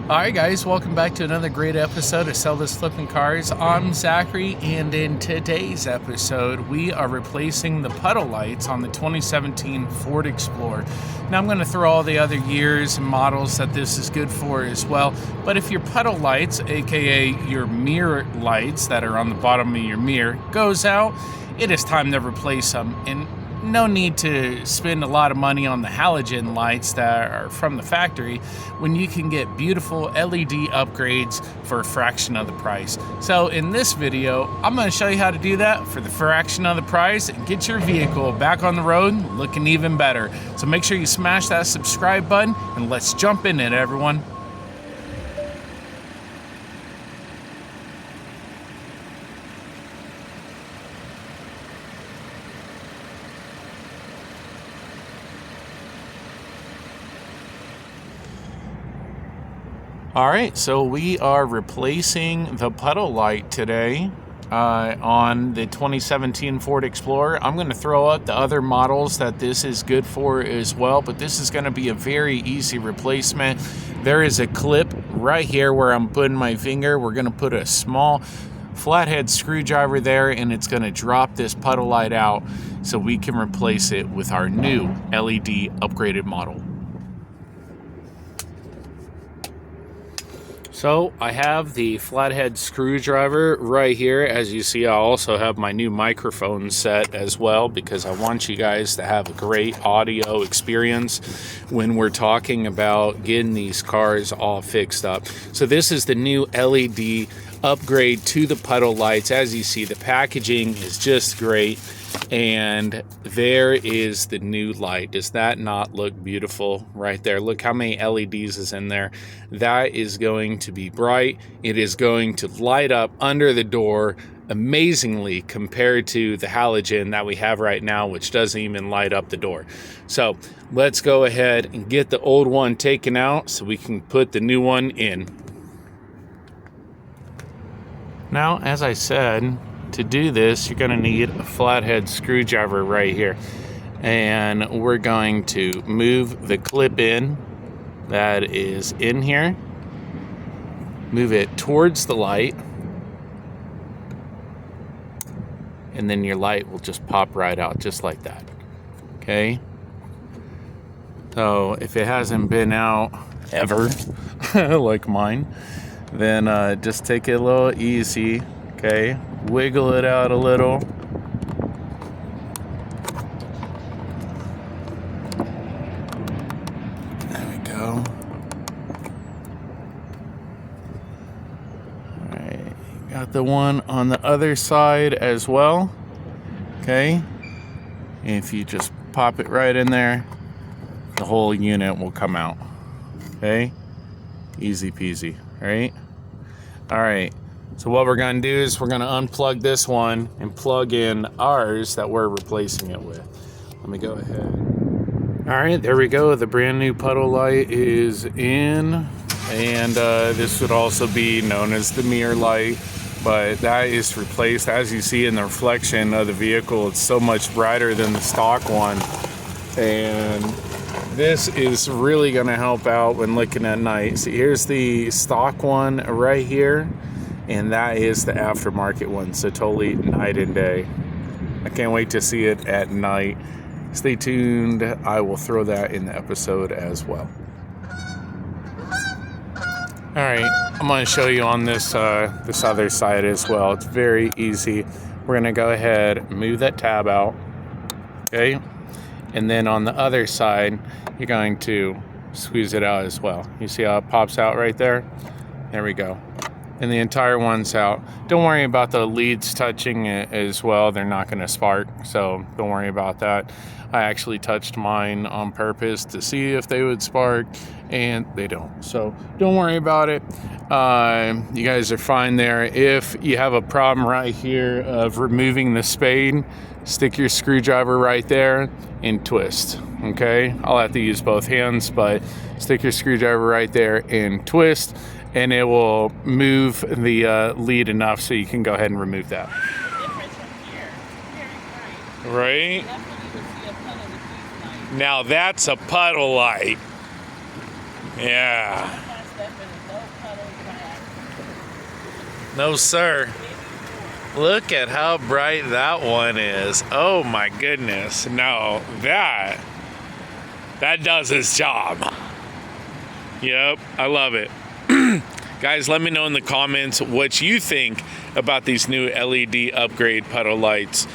Alright guys, welcome back to another great episode of Sell This Flipping Cars. I'm Zachary, and in today's episode we are replacing the puddle lights on the 2017 Ford Explorer. Now I'm going to throw all the other years and models that this is good for as well, but if your puddle lights, aka your mirror lights that are on the bottom of your mirror, goes out, it is time to replace them. And no need to spend a lot of money on the halogen lights that are from the factory when you can get beautiful LED upgrades for a fraction of the price. So in this video, I'm going to show you how to do that for the fraction of the price and get your vehicle back on the road looking even better. So make sure you smash that subscribe button and let's jump in it, everyone. All right, so we are replacing the puddle light today on the 2017 Ford Explorer. I'm going to throw up the other models that this is good for as well, but this is going to be a very easy replacement. There is a clip right here where I'm putting my finger. We're going to put a small flathead screwdriver there, and it's going to drop this puddle light out so we can replace it with our new LED upgraded model. So I have the flathead screwdriver right here. As you see, I also have my new microphone set as well because I want you guys to have a great audio experience when we're talking about getting these cars all fixed up. So this is the new LED upgrade to the puddle lights. As you see, the packaging is just great. And there is the new light. Does that not look beautiful right there? Look how many LEDs is in there. That is going to be bright. It is going to light up under the door amazingly compared to the halogen that we have right now, which doesn't even light up the door. So let's go ahead and get the old one taken out so we can put the new one in. Now, as I said, to do this, you're going to need a flathead screwdriver right here. And we're going to move the clip in that is in here. Move it towards the light. And then your light will just pop right out just like that. Okay? So if it hasn't been out ever, like mine, then just take it a little easy. Okay, wiggle it out a little. There we go. All right, got the one on the other side as well. Okay, if you just pop it right in there, the whole unit will come out. Okay, easy peasy, right? All right. So what we're going to do is we're going to unplug this one and plug in ours that we're replacing it with. Let me go ahead. All right, there we go. The brand new puddle light is in, and this would also be known as the mirror light, but that is replaced. As you see in the reflection of the vehicle, it's so much brighter than the stock one, and this is really going to help out when looking at night. So here's the stock one right here. And that is the aftermarket one, so totally night and day. I can't wait to see it at night. Stay tuned. I will throw that in the episode as well. All right, I'm going to show you on this this other side as well. It's very easy. We're going to go ahead and move that tab out. Okay, and then on the other side, you're going to squeeze it out as well. You see how it pops out right there? There we go. And the entire one's out. Don't worry about the leads touching it as well. They're not going to spark, so don't worry about that. I actually touched mine on purpose to see if they would spark, and they don't. So don't worry about it. You guys are fine there. If you have a problem right here of removing the spade, stick your screwdriver right there and twist. Okay? I'll have to use both hands, but stick your screwdriver right there and twist, and it will move the lead enough so you can go ahead and remove that. Right? Now that's a puddle light. Yeah. No, sir. Look at how bright that one is. Oh my goodness. No, that does its job. Yep, I love it. Guys, let me know in the comments what you think about these new LED upgrade puddle lights,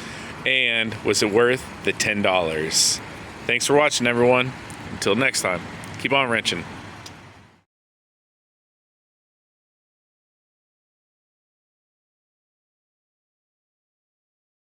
and was it worth the $10? Thanks for watching, everyone. Until next time, keep on wrenching.